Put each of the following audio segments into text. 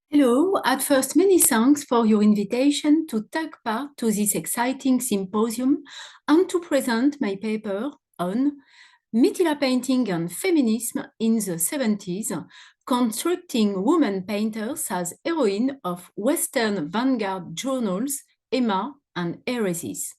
Hello, at first, many thanks for your invitation to take part to this exciting symposium and to present my paper on Mitila painting and feminism in the 70s, constructing women painters as heroines of Western vanguard journals, Emma and Heresis.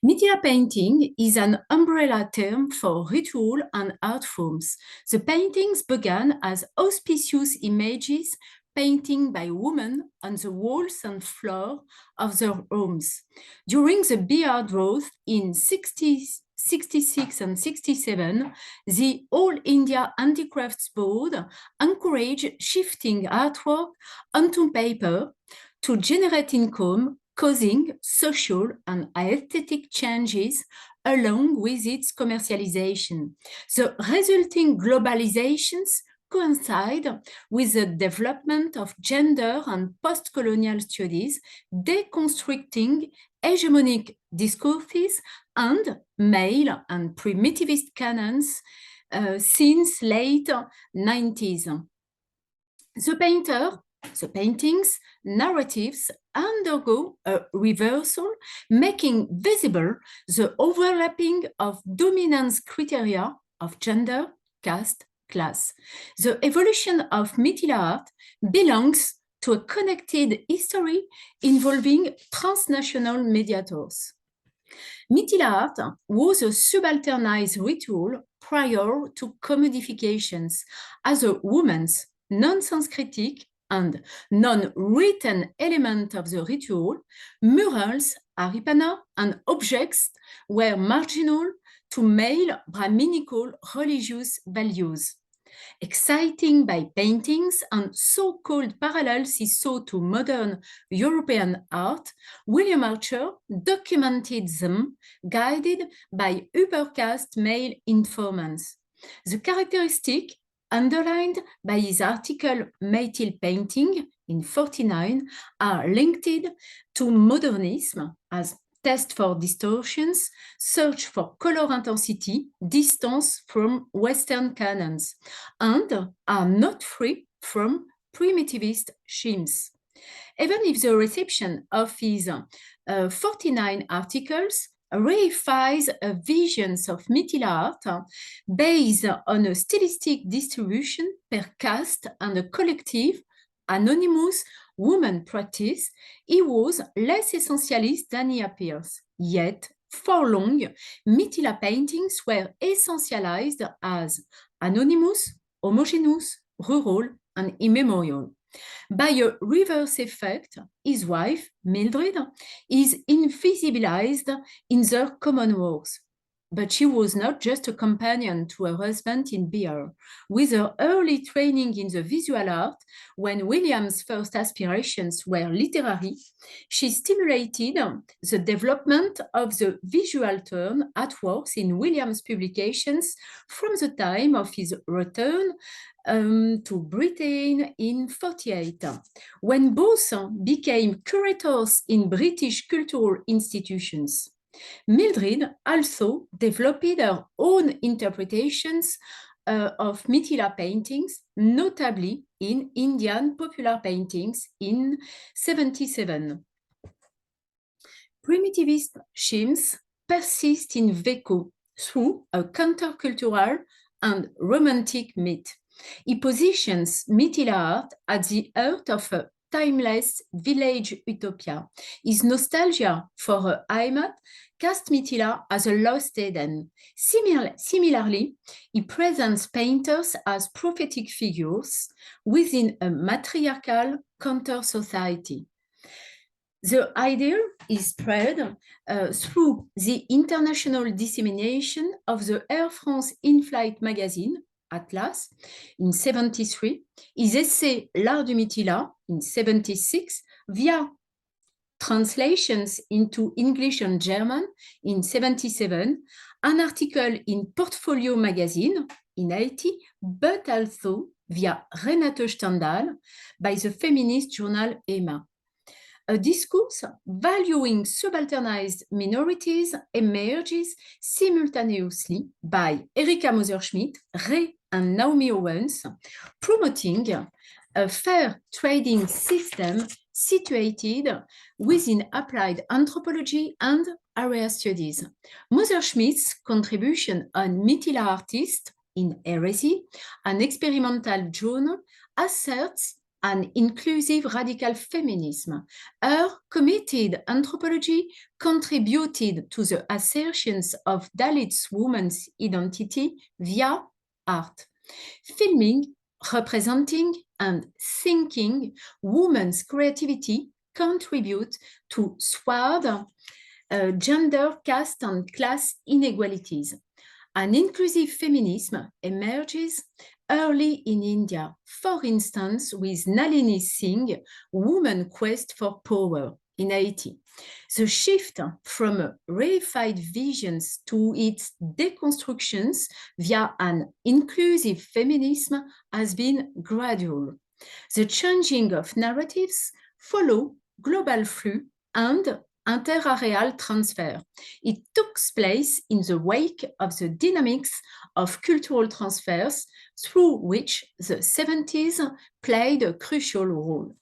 Mitila painting is an umbrella term for ritual and art forms. The paintings began as auspicious images painting by women on the walls and floor of their homes. During the BR drought in 66 and 67, the All India Handicrafts Board encouraged shifting artwork onto paper to generate income, causing social and aesthetic changes along with its commercialization. The resulting globalizations coincide with the development of gender and post-colonial studies, deconstructing hegemonic discourses and male and primitivist canons since late 90s. The paintings, narratives undergo a reversal, making visible the overlapping of dominance criteria of gender, caste, class. The evolution of Mitila art belongs to a connected history involving transnational mediators. Mitila art was a subalternized ritual prior to commodifications as a woman's non-Sanskritic and non-written element of the ritual. Murals, aripana, and objects were marginal to male Brahminical religious values. Exciting by paintings and so-called parallels he saw to modern European art, William Archer documented them, guided by upper-caste male informants. The characteristic underlined by his article Maytil Painting in 1949 are linked to modernism as test for distortions, search for color intensity, distance from Western canons, and are not free from primitivist schemes. Even if the reception of his 49 articles reifies visions of Mitila art based on a stylistic distribution per caste and a collective, anonymous woman practice, he was less essentialist than he appears. Yet, for long, Mitila paintings were essentialized as anonymous, homogeneous, rural, and immemorial. By a reverse effect, his wife, Mildred, is invisibilized in their common works. But she was not just a companion to her husband in BR. With her early training in the visual art, when William's first aspirations were literary, she stimulated the development of the visual turn at works in William's publications from the time of his return to Britain in 1948, when both became curators in British cultural institutions. Mildred also developed her own interpretations of Mitila paintings, notably in Indian popular paintings in 1977. Primitivist schemes persist in Veco through a countercultural and romantic myth. He positions Mitila art at the heart of a timeless village utopia. His nostalgia for her Heimat cast Mitila as a lost Eden. Similarly, he presents painters as prophetic figures within a matriarchal counter-society. The idea is spread through the international dissemination of the Air France in-flight magazine, Atlas, in 1973, his essay L'Art du Mitila, in 1976, via translations into English and German in 1977, an article in Portfolio magazine in 1980, but also via Renate Stendhal by the feminist journal Emma. A discourse valuing subalternized minorities emerges simultaneously by Erika Moser-Schmidt, Ray and Naomi Owens, promoting a fair trading system situated within applied anthropology and area studies. Moser-Schmidt's contribution on Mythila artists in Heresy, an experimental journal, asserts an inclusive radical feminism. Her committed anthropology contributed to the assertions of Dalit women's identity via art. Filming, representing, and thinking women's creativity contribute to swathe gender, caste, and class inequalities. An inclusive feminism emerges early in India, for instance, with Nalini Singh, Women's Quest for Power in 80. The shift from reified visions to its deconstructions via an inclusive feminism has been gradual. The changing of narratives follow global flux and interareal transfer. It took place in the wake of the dynamics of cultural transfers through which the 70s played a crucial role.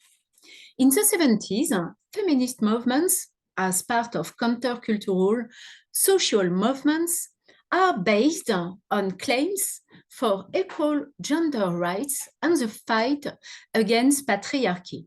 In the 70s, feminist movements, as part of countercultural social movements, are based on claims for equal gender rights and the fight against patriarchy.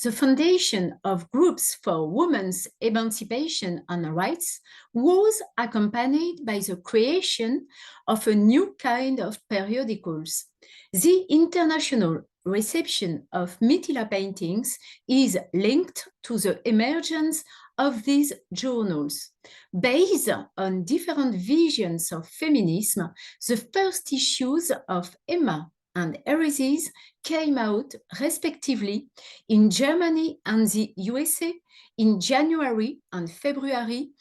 The foundation of groups for women's emancipation and rights was accompanied by the creation of a new kind of periodicals. The international reception of Mythila paintings is linked to the emergence of these journals. Based on different visions of feminism, the first issues of Emma and Heresies came out respectively in Germany and the USA in January and February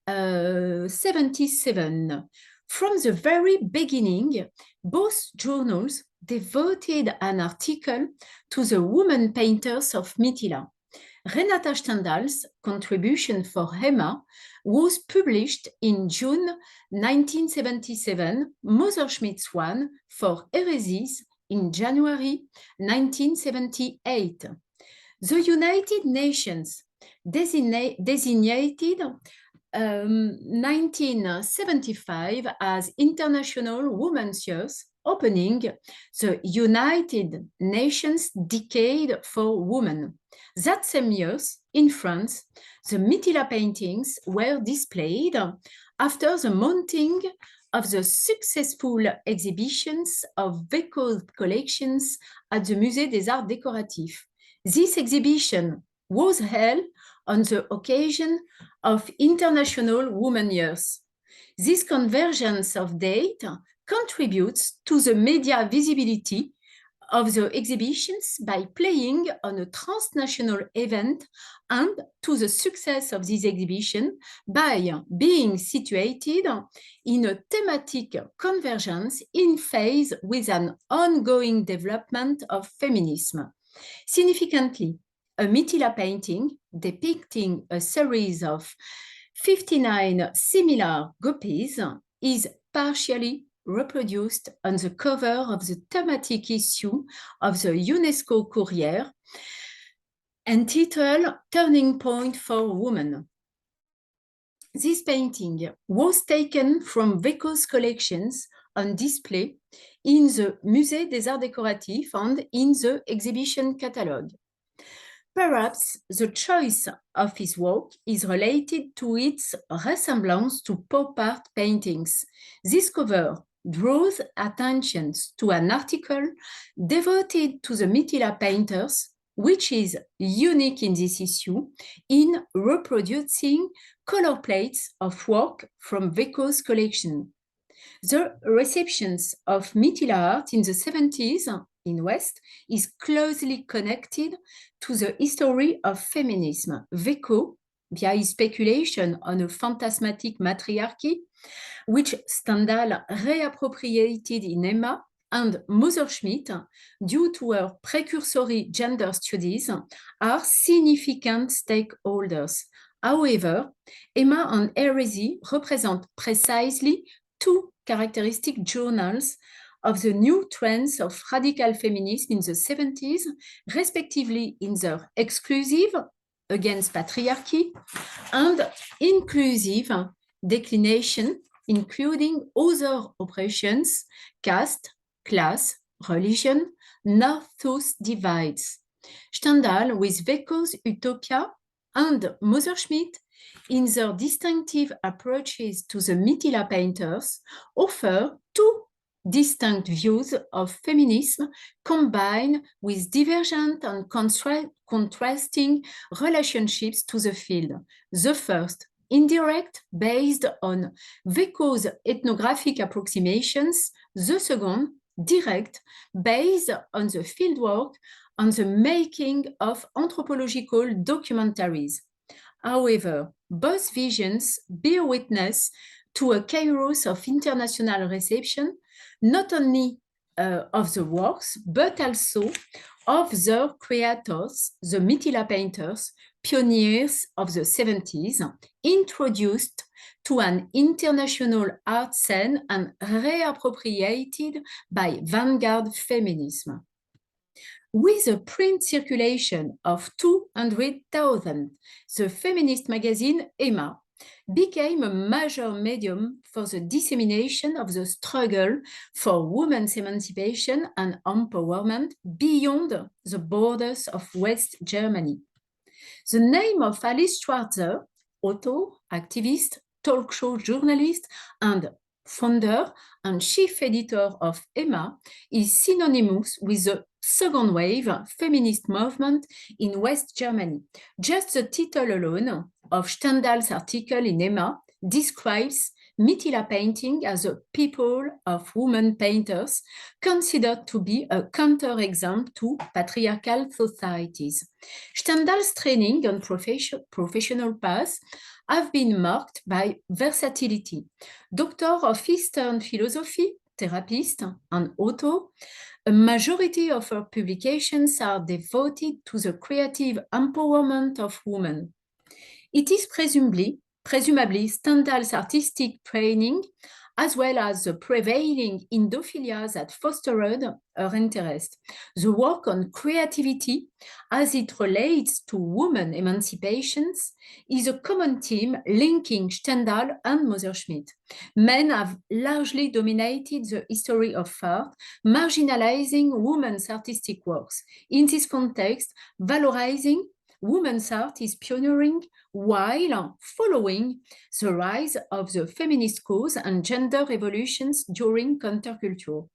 77. From the very beginning, both journals devoted an article to the women painters of Mythila. Renata Stendhal's contribution for Emma was published in June 1977, Moser-Schmidt's one for Heresies in January 1978. The United Nations designated 1975 as International Women's Years, opening the United Nations Decade for Women. That same year, in France, the Mythila paintings were displayed after the mounting of the successful exhibitions of Weco collections at the Musée des Arts Décoratifs. This exhibition was held on the occasion of International Women's Years. This convergence of date contributes to the media visibility of the exhibitions by playing on a transnational event and to the success of this exhibition by being situated in a thematic convergence in phase with an ongoing development of feminism. Significantly, a Mythila painting depicting a series of 59 similar gopis is partially reproduced on the cover of the thematic issue of the UNESCO Courier, entitled Turning Point for Women. This painting was taken from Weco's collections on display in the Musée des Arts Décoratifs and in the exhibition catalogue. Perhaps the choice of his work is related to its resemblance to pop art paintings. This cover draws attention to an article devoted to the Mythila painters, which is unique in this issue in reproducing color plates of work from Weco's collection. The receptions of Mythila art in the 70s in West is closely connected to the history of feminism. Weco, via his speculation on a phantasmatic matriarchy, which Stendhal reappropriated in Emma, and Moser-Schmidt, due to her precursory gender studies, are significant stakeholders. However, Emma and Heresy represent precisely two characteristic journals of the new trends of radical feminism in the 70s, respectively in their exclusive, against patriarchy, and inclusive declination, including other oppressions, caste, class, religion, North-South divides. Stendhal, with Weko's Utopia, and Messerschmitt, in their distinctive approaches to the Mittila painters, offer two distinct views of feminism combined with divergent and contrasting relationships to the field. The first, indirect, based on Weko's ethnographic approximations. The second, direct, based on the fieldwork and the making of anthropological documentaries. However, both visions bear witness to a kairos of international reception, not only of the works, but also of their creators, the Mittila painters, pioneers of the 70s, introduced to an international art scene and reappropriated by vanguard feminism. With a print circulation of 200,000, the feminist magazine Emma became a major medium for the dissemination of the struggle for women's emancipation and empowerment beyond the borders of West Germany. The name of Alice Schwarzer, author, activist, talk show journalist, and founder and chief editor of Emma, is synonymous with the second wave feminist movement in West Germany. Just the title alone of Stendhal's article in Emma describes Mittila painting as a people of women painters, considered to be a counterexample to patriarchal societies. Stendhal's training and professional path have been marked by versatility. Doctor of Eastern philosophy, therapist, and author, a majority of her publications are devoted to the creative empowerment of women. It is presumably Stendhal's artistic training, as well as the prevailing Indophilia that fostered her interest. The work on creativity, as it relates to women emancipations, is a common theme linking Stendhal and Messerschmitt. Men have largely dominated the history of art, marginalizing women's artistic works. In this context, valorizing women's art is pioneering while following the rise of the feminist cause and gender revolutions during counterculture.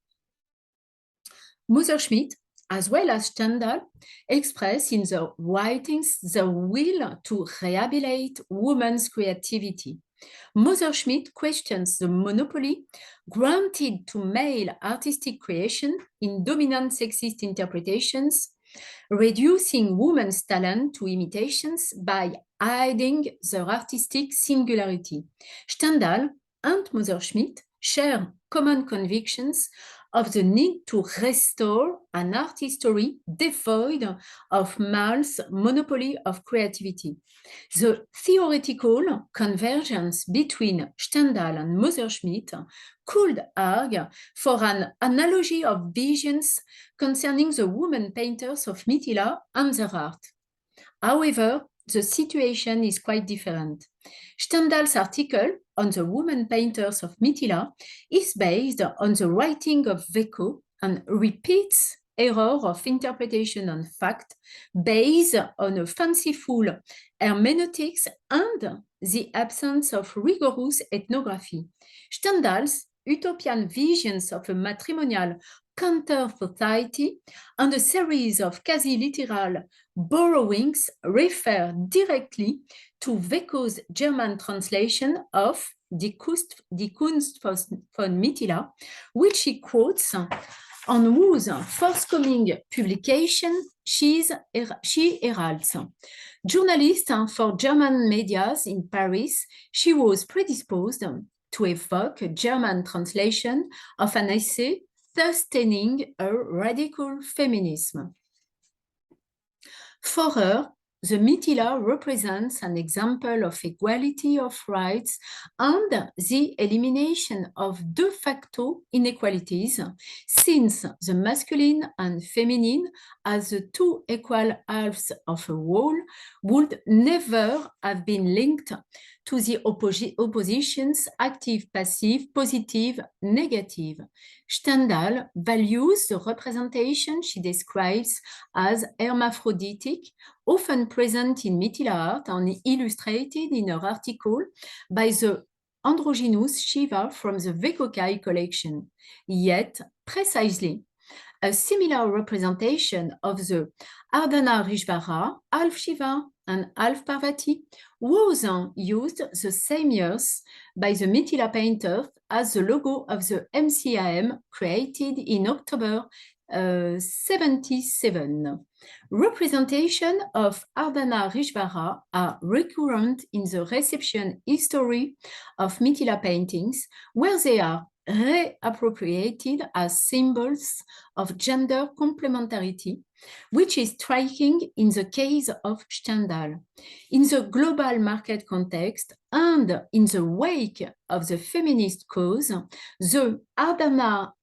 Messerschmitt, as well as Stendhal, express in their writings the will to rehabilitate women's creativity. Messerschmitt questions the monopoly granted to male artistic creation in dominant sexist interpretations, reducing women's talent to imitations by hiding their artistic singularity. Stendhal and Messerschmitt share common convictions of the need to restore an art history devoid of male's monopoly of creativity. The theoretical convergence between Stendhal and Messerschmitt could argue for an analogy of visions concerning the women painters of Mittila and their art. However, the situation is quite different. Stendhal's article on the women painters of Mittila is based on the writing of Weko and repeats error of interpretation and fact based on a fanciful hermeneutics and the absence of rigorous ethnography. Stendhal's utopian visions of a matrimonial counter-society and a series of quasi-literal borrowings refer directly to Weko's German translation of Die Kunst von Mittila, which he quotes, on whose forthcoming publication she heralds. Journalist for German media in Paris, she was predisposed to evoke a German translation of an essay sustaining a radical feminism. For her, the Mithila represents an example of equality of rights and the elimination of de facto inequalities, since the masculine and feminine, as the two equal halves of a whole, would never have been linked to the oppositions active, passive, positive, negative. Stendhal values the representation she describes as hermaphroditic, often present in Mithila art and illustrated in her article by the androgynous Shiva from the Vekokai collection. Yet, precisely, a similar representation of the Ardhana Rishvara, half Shiva and half Parvati, was used the same years by the Mithila painters as the logo of the MCAM created in October 77. Representation of Ardhana Rishvara are recurrent in the reception history of Mithila paintings, where they are reappropriated as symbols of gender complementarity, which is striking in the case of Stendhal. In the global market context and in the wake of the feminist cause, the Ardhana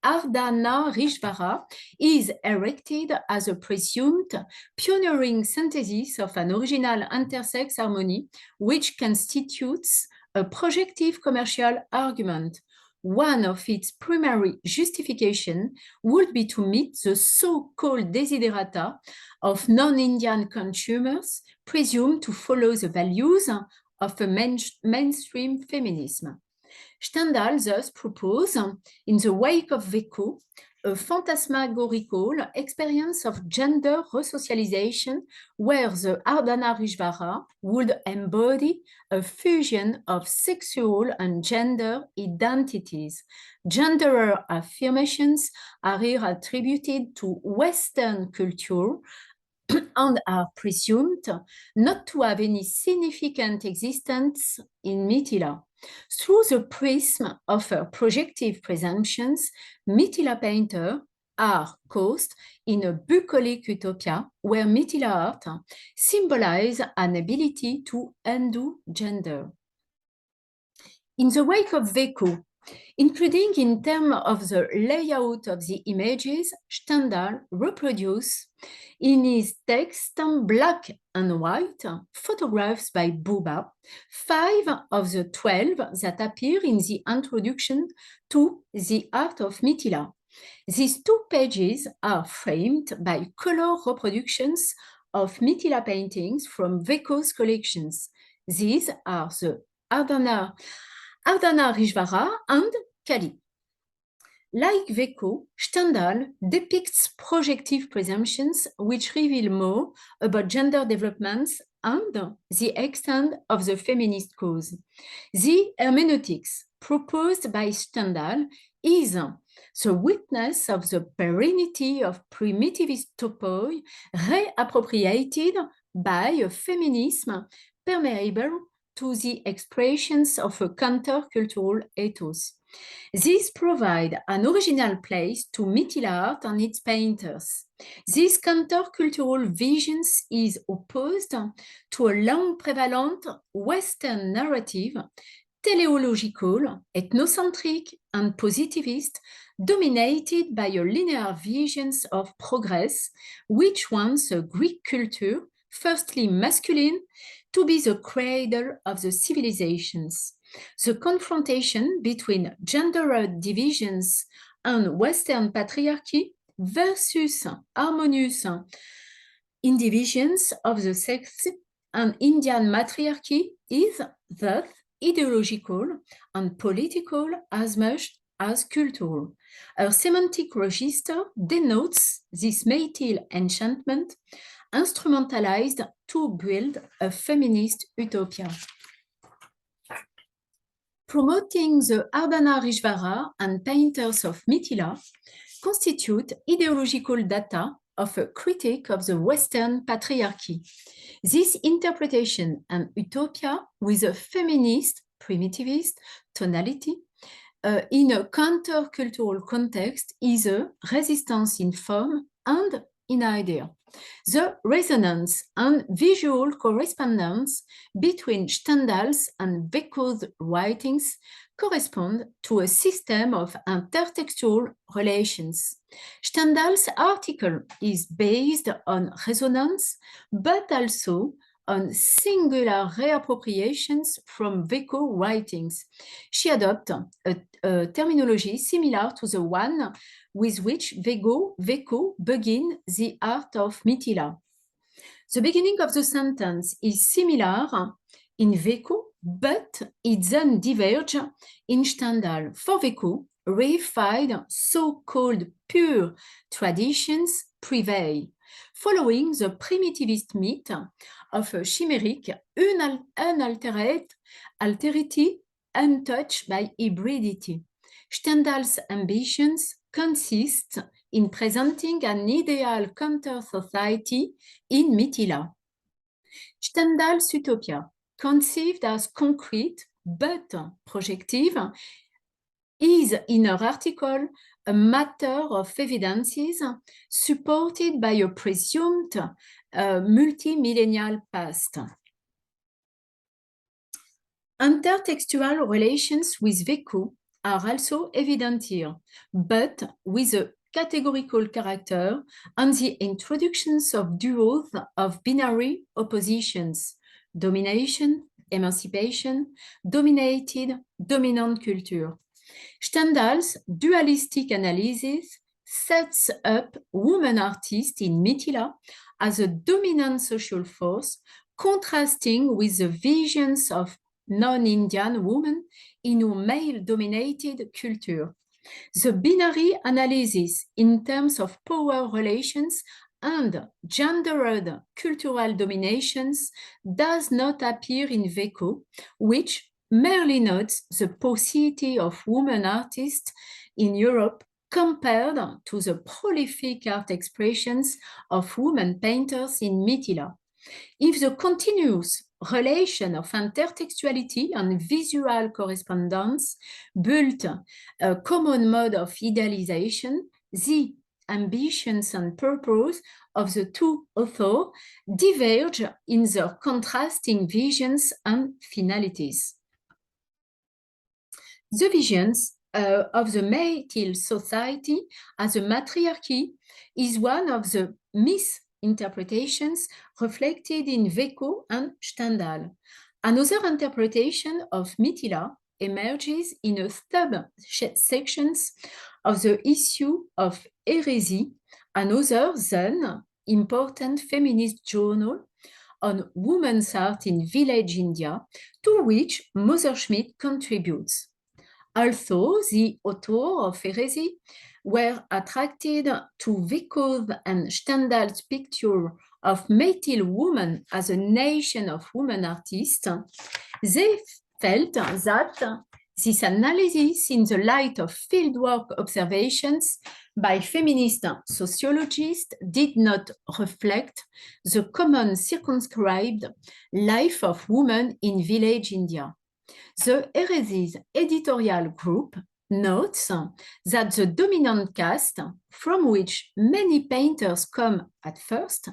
Rishvara is erected as a presumed pioneering synthesis of an original intersex harmony, which constitutes a projective commercial argument. One of its primary justification would be to meet the so-called desiderata of non-Indian consumers presumed to follow the values of a mainstream feminism. Stendhal thus proposed, in the wake of Veko, a phantasmagorical experience of gender resocialization where the Ardhana Rishvara would embody a fusion of sexual and gender identities. Gender affirmations are here attributed to Western culture and are presumed not to have any significant existence in Mithila. Through the prism of her projective presumptions, Mithila painters are caught in a bucolic utopia where Mithila art symbolizes an ability to undo gender. In the wake of Veko, including in terms of the layout of the images, Stendhal reproduces in his text black and white photographs by Buba, 5 of the 12 that appear in the introduction to The Art of Mithila. These 2 pages are framed by color reproductions of Mithila paintings from Veko's collections. These are the Ardhana Rishvara and Kali. Like Veko, Stendhal depicts projective presumptions which reveal more about gender developments and the extent of the feminist cause. The hermeneutics proposed by Stendhal is the witness of the perennity of primitivist topoi reappropriated by a feminism permeable to the expressions of a countercultural ethos. These provide an original place to Mithila art and its painters. This countercultural vision is opposed to a long prevalent Western narrative, teleological, ethnocentric, and positivist, dominated by a linear vision of progress, which wants a Greek culture, firstly masculine, to be the cradle of the civilizations. The confrontation between gender divisions and Western patriarchy versus harmonious indivisions of the sex and Indian matriarchy is thus ideological and political as much as cultural. A semantic register denotes this Maytil enchantment instrumentalized to build a feminist utopia. Promoting the Ardhana Rishvara and painters of Mithila constitute ideological data of a critique of the Western patriarchy. This interpretation and utopia with a feminist, primitivist tonality in a countercultural context is a resistance in form and in idea. The resonance and visual correspondence between Stendhal's and Veco's writings correspond to a system of intertextual relations. Stendhal's article is based on resonance, but also on singular reappropriations from Veco writings. She adopts a terminology similar to the one with which Veco begin the art of Mithila. The beginning of the sentence is similar in Veco, but it then diverges in Stendhal. For Veco, reified so-called pure traditions prevail, following the primitivist myth of a chimeric, unaltered alterity untouched by hybridity. Stendhal's ambitions consist in presenting an ideal counter-society in Mithila. Stendhal's utopia, conceived as concrete but projective, is in her article a matter of evidences supported by a presumed multi-millennial past. Intertextual relations with Veco are also evident here, but with a categorical character and the introductions of duos of binary oppositions, domination, emancipation, dominated, dominant culture. Stendhal's dualistic analysis sets up woman artists in Mithila as a dominant social force, contrasting with the visions of non-Indian women in a male-dominated culture. The binary analysis in terms of power relations and gendered cultural dominations does not appear in Veco, which merely notes the paucity of women artists in Europe compared to the prolific art expressions of women painters in Mithila. If the continuous relation of intertextuality and visual correspondence built a common mode of idealization, the ambitions and purpose of the two authors diverge in their contrasting visions and finalities. The visions of the Meithil society as a matriarchy is one of the misinterpretations reflected in Veco and Stendhal. Another interpretation of Mithila emerges in a sub-sections of the issue of Heresy, another then important feminist journal on women's art in village India, to which Messerschmitt contributes. Although the author of Heresy were attracted to Veco's and Stendhal's picture of Meithil woman as a nation of women artists, they felt that this analysis in the light of fieldwork observations by feminist sociologists did not reflect the common circumscribed life of women in village India. The Heresy's editorial group notes that the dominant caste, from which many painters come at first,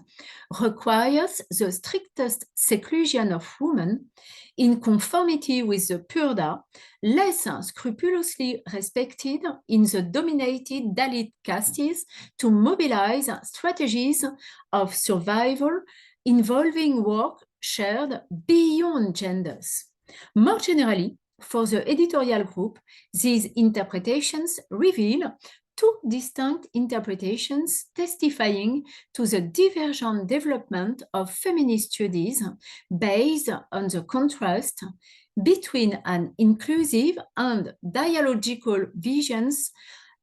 requires the strictest seclusion of women in conformity with the purdah, less scrupulously respected in the dominated Dalit castes to mobilize strategies of survival involving work shared beyond genders. More generally, for the editorial group, these interpretations reveal two distinct interpretations testifying to the divergent development of feminist studies based on the contrast between an inclusive and dialogical visions,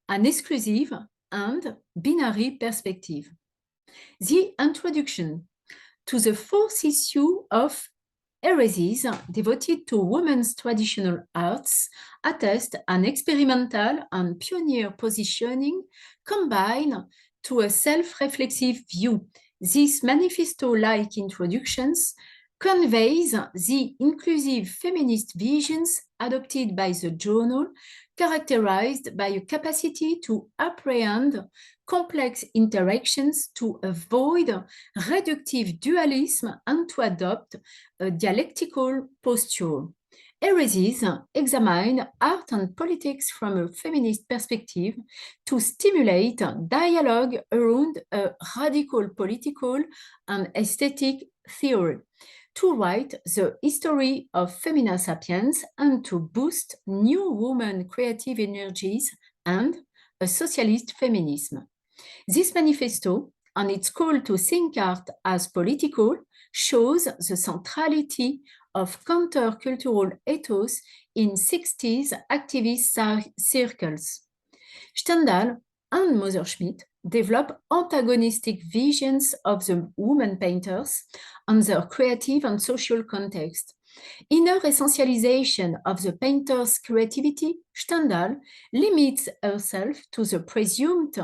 an exclusive and binary perspective. The introduction to the fourth issue of Heresies devoted to women's traditional arts attest an experimental and pioneer positioning combined to a self-reflexive view. These manifesto-like introductions conveys the inclusive feminist visions adopted by the journal, characterized by a capacity to apprehend complex interactions to avoid reductive dualism and to adopt a dialectical posture. Eresis examine art and politics from a feminist perspective to stimulate dialogue around a radical political and aesthetic theory, to write the history of Femina Sapiens and to boost new women creative energies and a socialist feminism. This manifesto, and its call to think art as political, shows the centrality of countercultural ethos in 60s activist circles. Stendhal and Messerschmitt develop antagonistic visions of the women painters and their creative and social context. In her essentialization of the painter's creativity, Stendhal limits herself to the presumed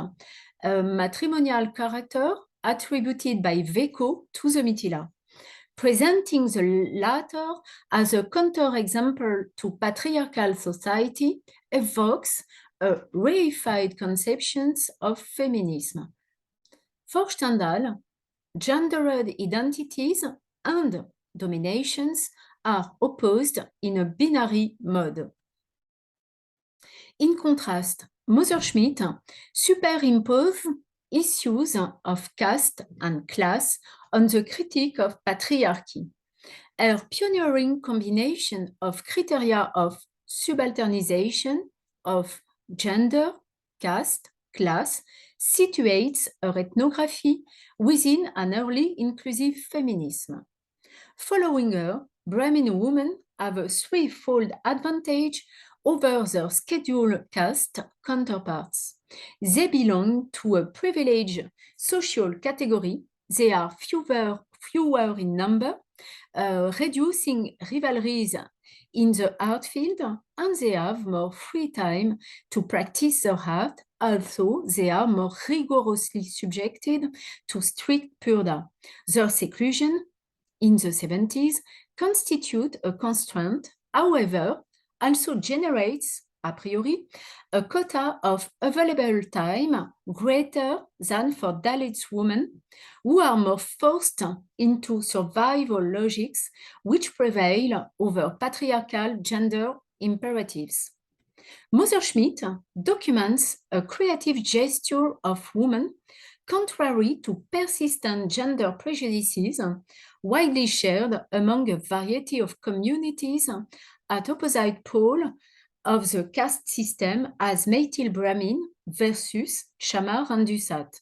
matrimonial character attributed by Weco to the Mitila, presenting the latter as a counterexample to patriarchal society, evokes reified conceptions of feminism. For Stendhal, gendered identities and dominations are opposed in a binary mode. In contrast, Messerschmitt superimposes issues of caste and class on the critique of patriarchy. Her pioneering combination of criteria of subalternization, of gender, caste, class, situates her ethnography within an early inclusive feminism. Following her, Brahmin women have a threefold advantage over their scheduled caste counterparts. They belong to a privileged social category. They are fewer in number, reducing rivalries in the art field, and they have more free time to practice their art, although they are more rigorously subjected to strict purdah. Their seclusion in the 70s constitute a constraint, however, also generates, a priori, a quota of available time greater than for Dalit women, who are more forced into survival logics which prevail over patriarchal gender imperatives. Messerschmitt documents a creative gesture of women contrary to persistent gender prejudices widely shared among a variety of communities at opposite pole of the caste system as Meithil Brahmin versus Chamar and Dussat.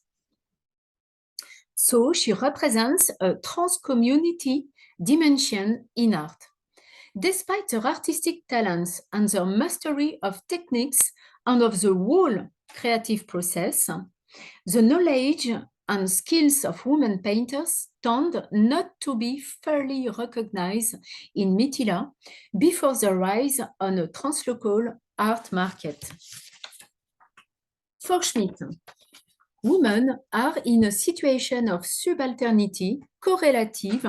So she represents a trans-community dimension in art. Despite their artistic talents and their mastery of techniques and of the whole creative process, the knowledge and skills of women painters tend not to be fairly recognized in Mithila before the rise on a translocal art market. For Schmitt, women are in a situation of subalternity correlative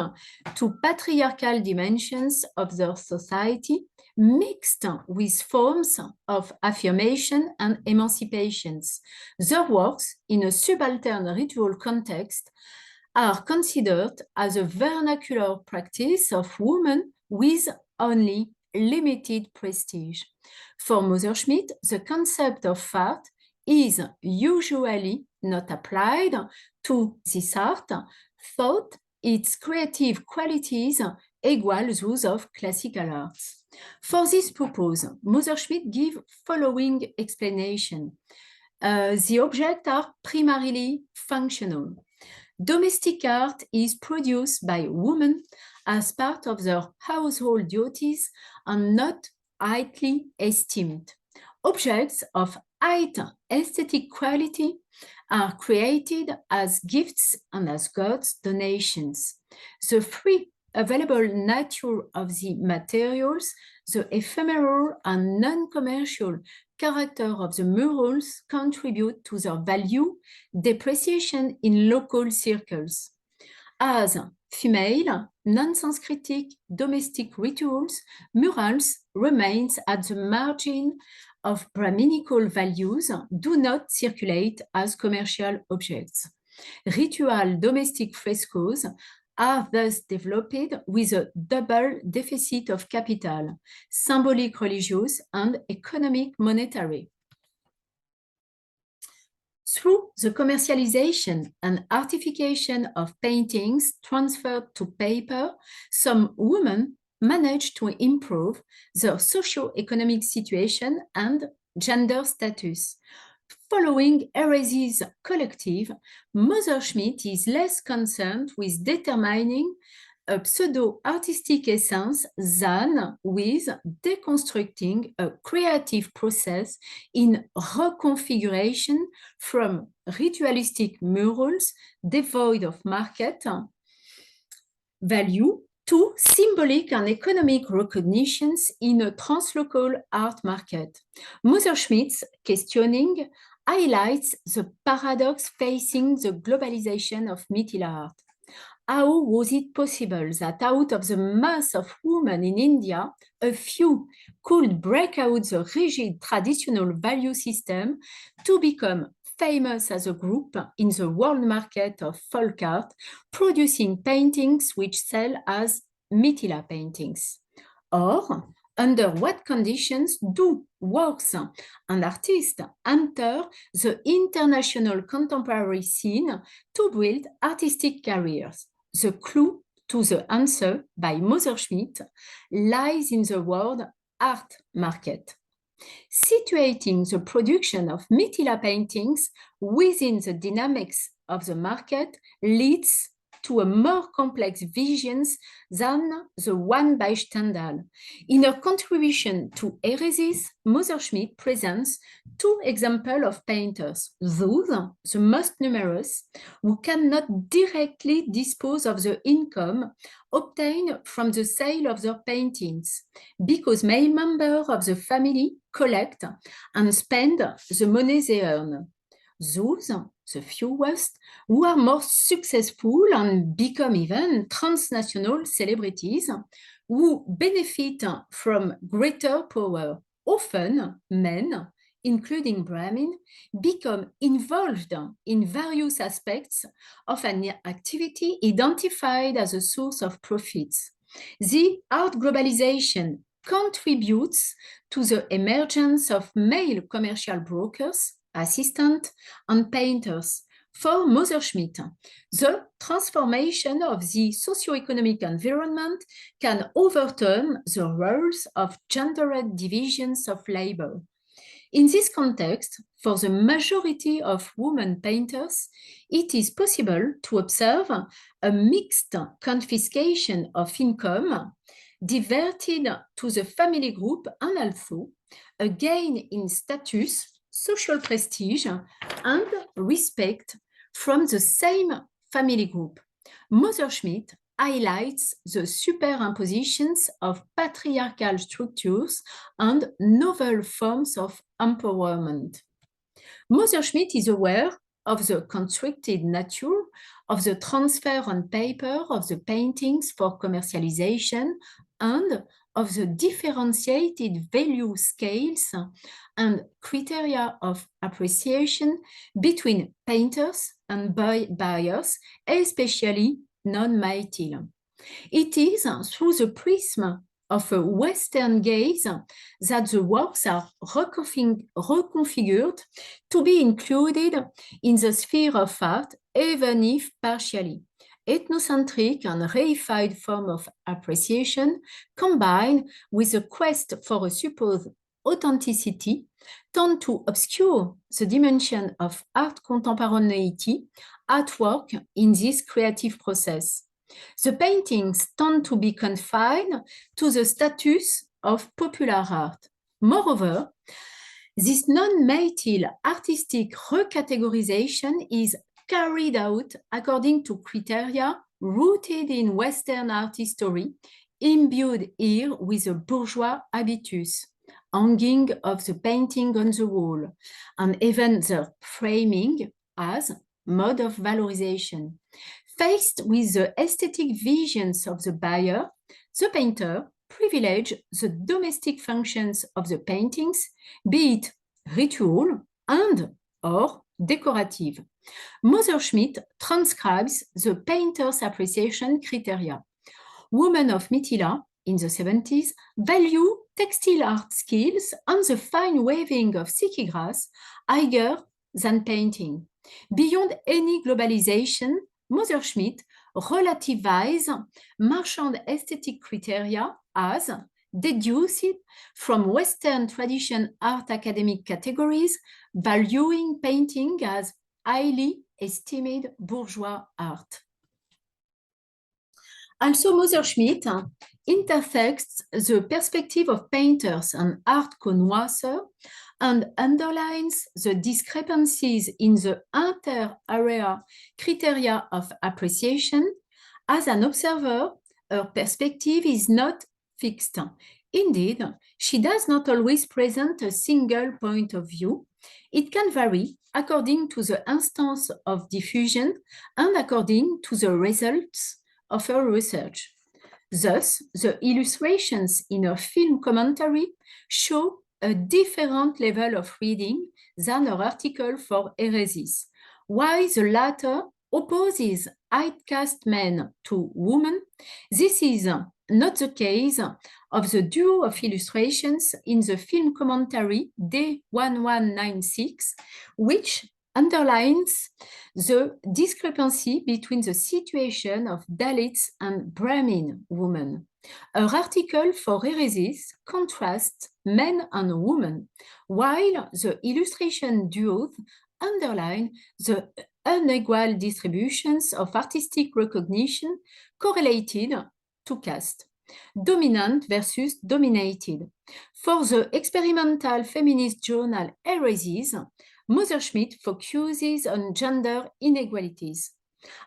to patriarchal dimensions of their society, mixed with forms of affirmation and emancipations. Their works, in a subaltern ritual context, are considered as a vernacular practice of women with only limited prestige. For Messerschmitt, the concept of art is usually not applied to this art, thought its creative qualities equal those of classical arts. For this purpose, Messerschmitt gives following explanation. The objects are primarily functional. Domestic art is produced by women as part of their household duties and not highly esteemed. Objects of high aesthetic quality are created as gifts and as God's donations. The free available nature of the materials, the ephemeral and non-commercial character of the murals contribute to their value depreciation in local circles. As female, non-Sanskritic domestic rituals, murals remains at the margin of Brahminical values do not circulate as commercial objects. Ritual domestic frescoes are thus developed with a double deficit of capital, symbolic religious and economic monetary. Through the commercialization and artification of paintings transferred to paper, some women managed to improve their socio-economic situation and gender status. Following Hérésies collective, Messerschmitt is less concerned with determining a pseudo-artistic essence than with deconstructing a creative process in reconfiguration from ritualistic murals devoid of market value to symbolic and economic recognitions in a translocal art market. Messerschmitt's questioning highlights the paradox facing the globalization of Mithila art. How was it possible that out of the mass of women in India, a few could break out the rigid traditional value system to become famous as a group in the world market of folk art, producing paintings which sell as Mithila paintings? Or, under what conditions do works and artists enter the international contemporary scene to build artistic careers? The clue to the answer by Messerschmitt lies in the word art market. Situating the production of Mithila paintings within the dynamics of the market leads to a more complex vision than the one by Stendhal. In her contribution to Hérésies, Messerschmitt presents two examples of painters, those, the most numerous, who cannot directly dispose of the income obtained from the sale of their paintings, because many members of the family collect and spend the money they earn. Those, the fewest, who are more successful and become even transnational celebrities, who benefit from greater power. Often, men, including Brahmin, become involved in various aspects of an activity identified as a source of profits. The art globalization contributes to the emergence of male commercial brokers, assistants, and painters. For Messerschmitt, the transformation of the socio-economic environment can overturn the roles of gendered divisions of labor. In this context, for the majority of women painters, it is possible to observe a mixed confiscation of income diverted to the family group and also a gain in status, social prestige, and respect from the same family group. Messerschmitt highlights the superimpositions of patriarchal structures and novel forms of empowerment. Messerschmitt is aware of the constructed nature of the transfer on paper of the paintings for commercialization and of the differentiated value scales and criteria of appreciation between painters and buyers, especially non-Mithila. It is through the prism of a Western gaze that the works are reconfigured to be included in the sphere of art, even if partially. Ethnocentric and reified form of appreciation combined with a quest for a supposed authenticity tend to obscure the dimension of art contemporaneity at work in this creative process. The paintings tend to be confined to the status of popular art. Moreover, this non-Mithila artistic recategorization is carried out according to criteria rooted in Western art history, imbued here with a bourgeois habitus, hanging of the painting on the wall, and even the framing as mode of valorization. Faced with the aesthetic visions of the buyer, the painter privilege the domestic functions of the paintings, be it ritual and or decorative. Messerschmitt transcribes the painter's appreciation criteria. Women of Mithila in the 70s value textile art skills and the fine weaving of silky grass higher than painting. Beyond any globalization, Messerschmitt relativizes marchand aesthetic criteria as deduced from Western tradition art academic categories, valuing painting as highly esteemed bourgeois art. Also, Messerschmitt intersects the perspective of painters and art connoisseurs and underlines the discrepancies in the inter-area criteria of appreciation. As an observer, her perspective is not fixed. Indeed, she does not always present a single point of view. It can vary according to the instance of diffusion and according to the results of her research. Thus, the illustrations in her film commentary show a different level of reading than her article for Heresies. While the latter opposes high-caste men to women, this is not the case of the duo of illustrations in the film commentary D1196, which underlines the discrepancy between the situation of Dalits and Brahmin women. Her article for Heresies contrasts men and women, while the illustration duos underline the unequal distributions of artistic recognition correlated to caste, dominant versus dominated. For the experimental feminist journal Heresies, Messerschmitt focuses on gender inequalities.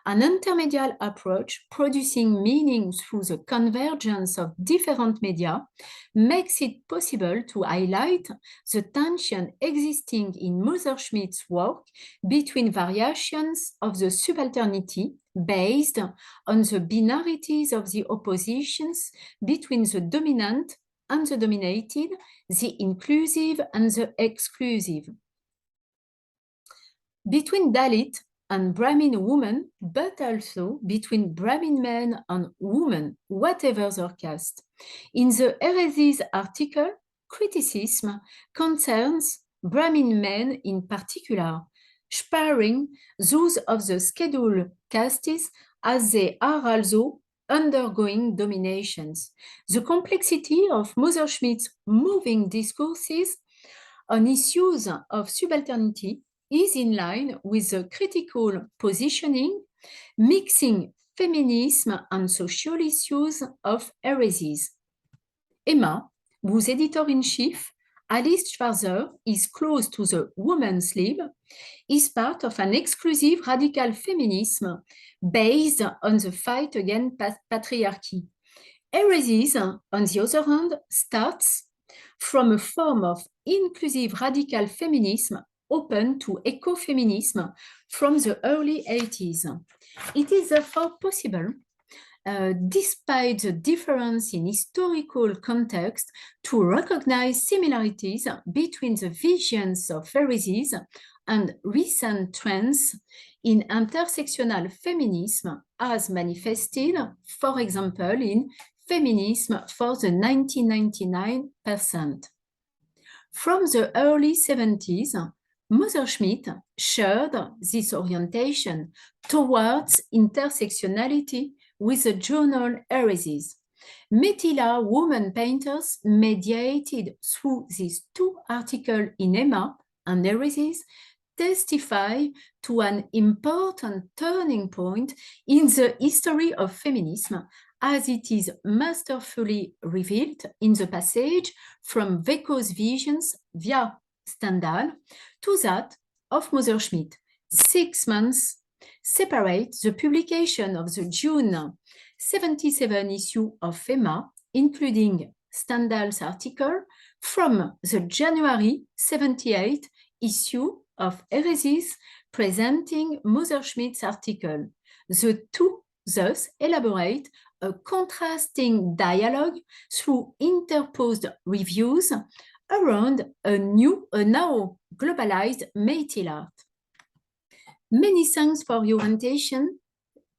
An intermediate approach producing meaning through the convergence of different media makes it possible to highlight the tension existing in Messerschmitt's work between variations of the subalternity based on the binarities of the oppositions between the dominant and the dominated, the inclusive and the exclusive. Between Dalit and Brahmin women, but also between Brahmin men and women, whatever their caste. In the Heresies article, criticism concerns Brahmin men in particular, sparing those of the scheduled castes as they are also undergoing dominations. The complexity of Messerschmitt's moving discourses on issues of subalternity is in line with the critical positioning, mixing feminism and social issues of Heresies. Emma, whose editor-in-chief, Alice Schwarzer, is close to the Women's Lib, is part of an exclusive radical feminism based on the fight against patriarchy. Heresies, on the other hand, starts from a form of inclusive radical feminism open to ecofeminism from the early 80s. It is therefore possible, despite the difference in historical context, to recognize similarities between the visions of Heresies and recent trends in intersectional feminism as manifested, for example, in Feminism for the 1999%. From the early 70s, Messerschmitt shared this orientation towards intersectionality with the journal Heresies. Mithila women painters mediated through these two articles in Emma and Heresies testify to an important turning point in the history of feminism, as it is masterfully revealed in the passage from Weko's visions via Stendhal to that of Messerschmitt. 6 months separate the publication of the June 77 issue of Emma, including Stendhal's article, from the January 78 issue of Heresies presenting Messerschmitt's article. The two thus elaborate a contrasting dialogue through interposed reviews around a now globalized Métis art. Many thanks for your attention.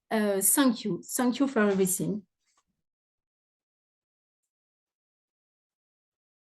Thank you. Thank you for everything.